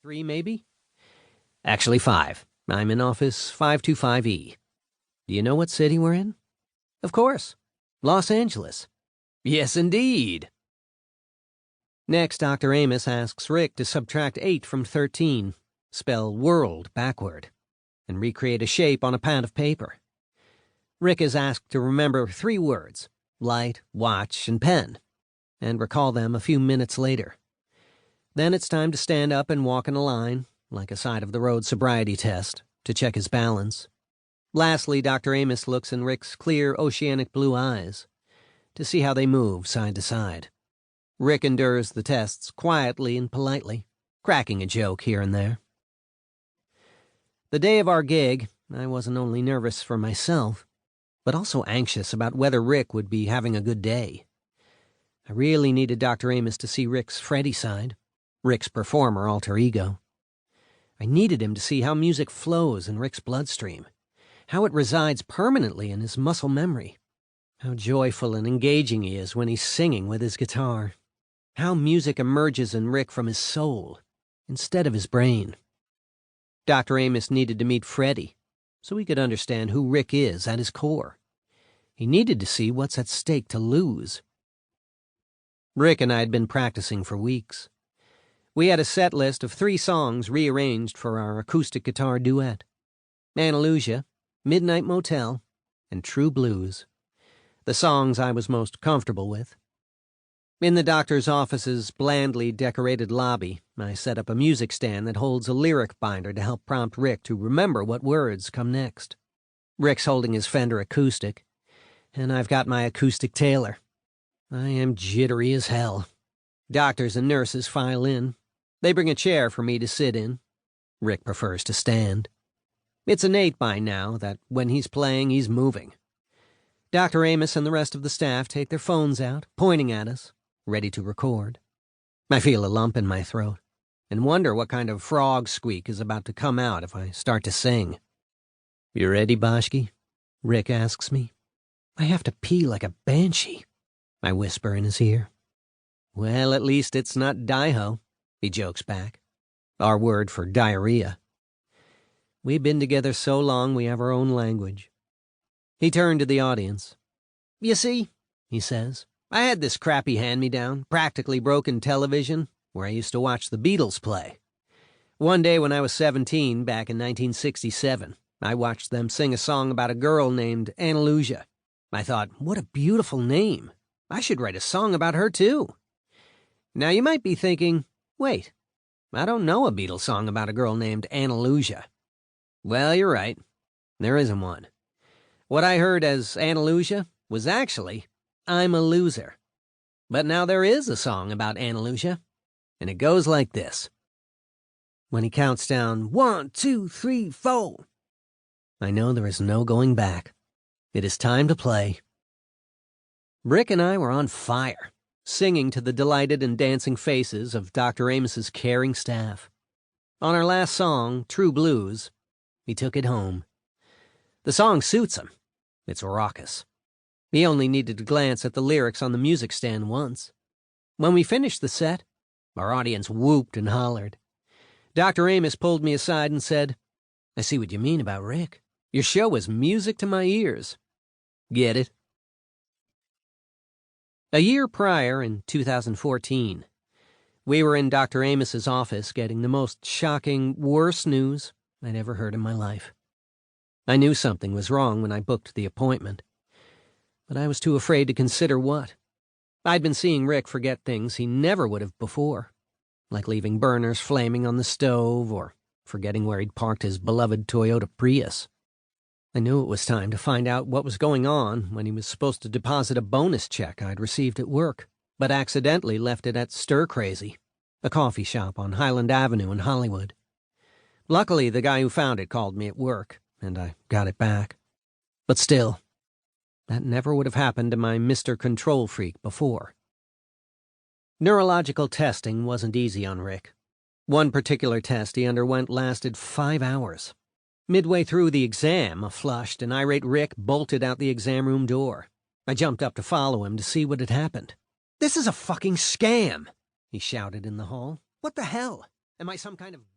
3, maybe? Actually, 5. I'm in office 525E. Do you know what city we're in? Of course. Los Angeles. Yes, indeed. Next, Dr. Amos asks Rick to subtract 8 from 13, spell world backward, and recreate a shape on a pad of paper. Rick is asked to remember 3 words, light, watch, and pen, and recall them a few minutes later. Then it's time to stand up and walk in a line, like a side-of-the-road sobriety test, to check his balance. Lastly, Dr. Amos looks in Rick's clear, oceanic blue eyes to see how they move side to side. Rick endures the tests quietly and politely, cracking a joke here and there. The day of our gig, I wasn't only nervous for myself, but also anxious about whether Rick would be having a good day. I really needed Dr. Amos to see Rick's Freddy side, Rick's performer alter ego. I needed him to see how music flows in Rick's bloodstream, how it resides permanently in his muscle memory, how joyful and engaging he is when he's singing with his guitar, how music emerges in Rick from his soul instead of his brain. Dr. Amos needed to meet Freddy so he could understand who Rick is at his core. He needed to see what's at stake to lose. Rick and I had been practicing for weeks. We had a set list of 3 songs rearranged for our acoustic guitar duet: Andalusia, Midnight Motel, and True Blues, the songs I was most comfortable with. In the doctor's office's blandly decorated lobby, I set up a music stand that holds a lyric binder to help prompt Rick to remember what words come next. Rick's holding his Fender acoustic, and I've got my acoustic Taylor. I am jittery as hell. Doctors and nurses file in. They bring a chair for me to sit in. Rick prefers to stand. It's innate by now that when he's playing, he's moving. Dr. Amos and the rest of the staff take their phones out, pointing at us, ready to record. I feel a lump in my throat and wonder what kind of frog squeak is about to come out if I start to sing. "You ready, Boschke?" Rick asks me. "I have to pee like a banshee," I whisper in his ear. "Well, at least it's not diho," he jokes back. Our word for diarrhea. We've been together so long we have our own language. He turned to the audience. "You see," he says, "I had this crappy hand-me-down, practically broken television where I used to watch the Beatles play. One day when I was 17, back in 1967, I watched them sing a song about a girl named Andalusia. I thought, what a beautiful name. I should write a song about her, too." Now you might be thinking, wait, I don't know a Beatles song about a girl named Andalusia. Well, you're right. There isn't one. What I heard as Andalusia was actually I'm a Loser. But now there is a song about Andalusia, and it goes like this. When he counts down 1, 2, 3, 4, I know there is no going back. It is time to play. Rick and I were on fire, singing to the delighted and dancing faces of Dr. Amos's caring staff. On our last song, True Blues, he took it home. The song suits him. It's raucous. He only needed to glance at the lyrics on the music stand once. When we finished the set, our audience whooped and hollered. Dr. Amos pulled me aside and said, "I see what you mean about Rick. Your show was music to my ears. Get it?" A year prior, in 2014, we were in Dr. Amos's office getting the most shocking, worst news I'd ever heard in my life. I knew something was wrong when I booked the appointment, but I was too afraid to consider what. I'd been seeing Rick forget things he never would have before, like leaving burners flaming on the stove or forgetting where he'd parked his beloved Toyota Prius. I knew it was time to find out what was going on when he was supposed to deposit a bonus check I'd received at work, but accidentally left it at Stir Crazy, a coffee shop on Highland Avenue in Hollywood. Luckily, the guy who found it called me at work, and I got it back. But still, that never would have happened to my Mr. Control Freak before. Neurological testing wasn't easy on Rick. One particular test he underwent lasted 5 hours. Midway through the exam, a flushed and irate Rick bolted out the exam room door. I jumped up to follow him to see what had happened. "This is a fucking scam!" he shouted in the hall. "What the hell? Am I some kind of